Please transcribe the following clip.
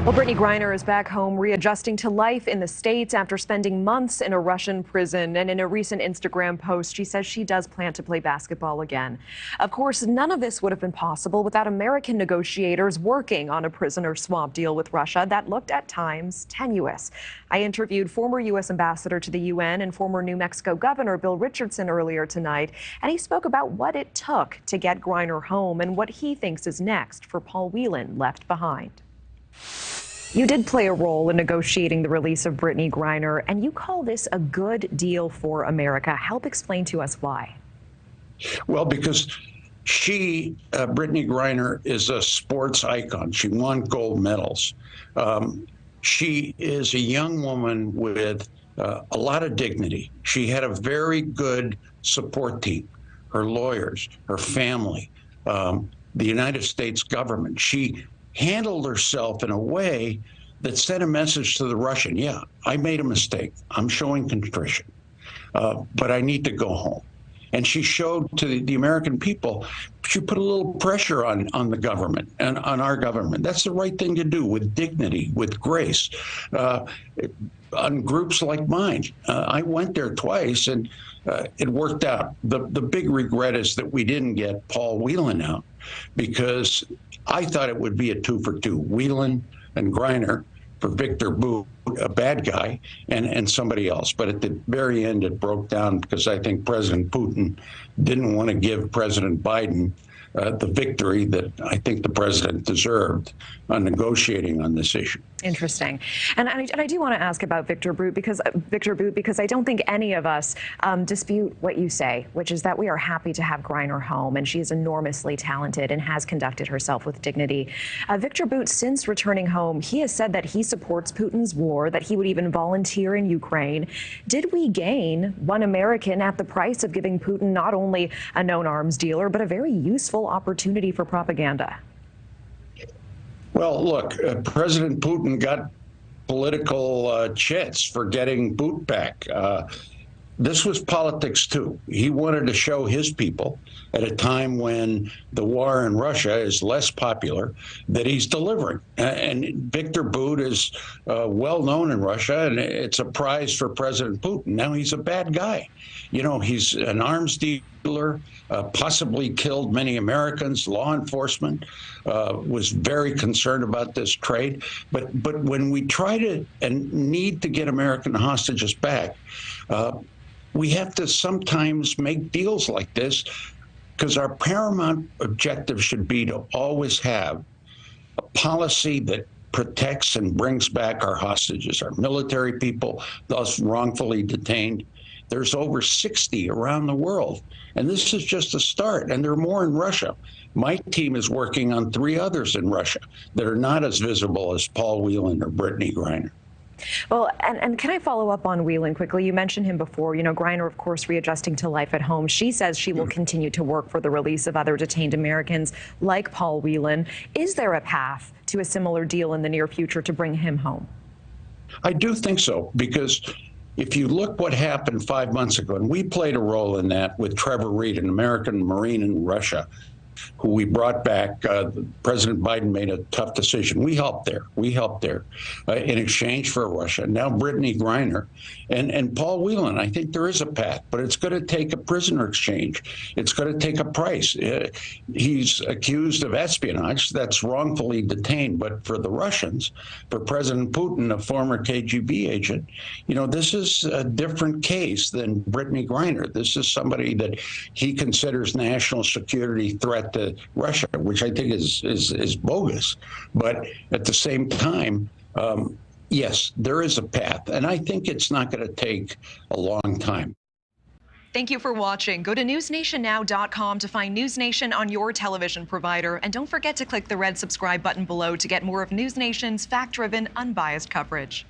Well, Brittney Griner is back home readjusting to life in the States after spending months in a Russian prison. And in a recent Instagram post, she says she does plan to play basketball again. Of course, none of this would have been possible without American negotiators working on a prisoner swap deal with Russia that looked at times tenuous. I interviewed former U.S. ambassador to the UN and former New Mexico Governor Bill Richardson earlier tonight, and he spoke about what it took to get Griner home and what he thinks is next for Paul Whelan left behind. You did play a role in negotiating the release of Brittney Griner, and you call this a good deal for America. Help explain to us why. Well, because Brittney Griner, is a sports icon. She won gold medals. She is a young woman with a lot of dignity. She had a very good support team, her lawyers, her family, the United States government. She handled herself in a way that sent a message to the Russian. Yeah, I made a mistake. I'm showing contrition, but I need to go home. And she showed to the American people, she put a little pressure on the government and on our government. That's the right thing to do, with dignity, with grace. On groups like mine, I went there twice, and it worked out. The big regret is that we didn't get Paul Whelan out, because I thought it would be a 2-for-2, Whelan and Griner for Victor Bout, a bad guy, and somebody else. But at the very end, it broke down because I think President Putin didn't want to give President Biden the victory that I think the president deserved on negotiating on this issue. Interesting. And I do want to ask about Victor Bout because I don't think any of us dispute what you say, which is that we are happy to have Griner home, and she is enormously talented and has conducted herself with dignity. Victor Bout, since returning home, he has said that he supports Putin's war, that he would even volunteer in Ukraine. Did we gain one American at the price of giving Putin not only a known arms dealer, but a very useful opportunity for propaganda? Well, look, President Putin got political chits for getting Bout back. This was politics, too. He wanted to show his people at a time when the war in Russia is less popular that he's delivering. And Victor Bout is well known in Russia, and it's a prize for President Putin. Now he's a bad guy. You know, he's an arms dealer, possibly killed many Americans. Law enforcement was very concerned about this trade. But when we try to and need to get American hostages back, we have to sometimes make deals like this, because our paramount objective should be to always have a policy that protects and brings back our hostages, our military people, thus wrongfully detained. There's over 60 around the world, and this is just a start, and there are more in Russia. My team is working on 3 others in Russia that are not as visible as Paul Whelan or Brittney Griner. Well, and can I follow up on Whelan quickly? You mentioned him before. You know, Griner, of course, readjusting to life at home. She says she will continue to work for the release of other detained Americans like Paul Whelan. Is there a path to a similar deal in the near future to bring him home? I do think so, because if you look what happened 5 months ago, and we played a role in that with Trevor Reed, an American Marine in Russia, who we brought back. President Biden made a tough decision. We helped there. In exchange for Russia. Now Brittney Griner and Paul Whelan. I think there is a path, but it's going to take a prisoner exchange. It's going to take a price. He's accused of espionage. That's wrongfully detained. But for the Russians, for President Putin, a former KGB agent, you know, this is a different case than Brittney Griner. This is somebody that he considers national security threat to Russia, which I think is bogus. But at the same time, yes, there is a path, and I think it's not going to take a long time. Thank you for watching. Go to newsnationnow.com to find News Nation on your television provider, and don't forget to click the red subscribe button below to get more of News Nation's fact-driven, unbiased coverage.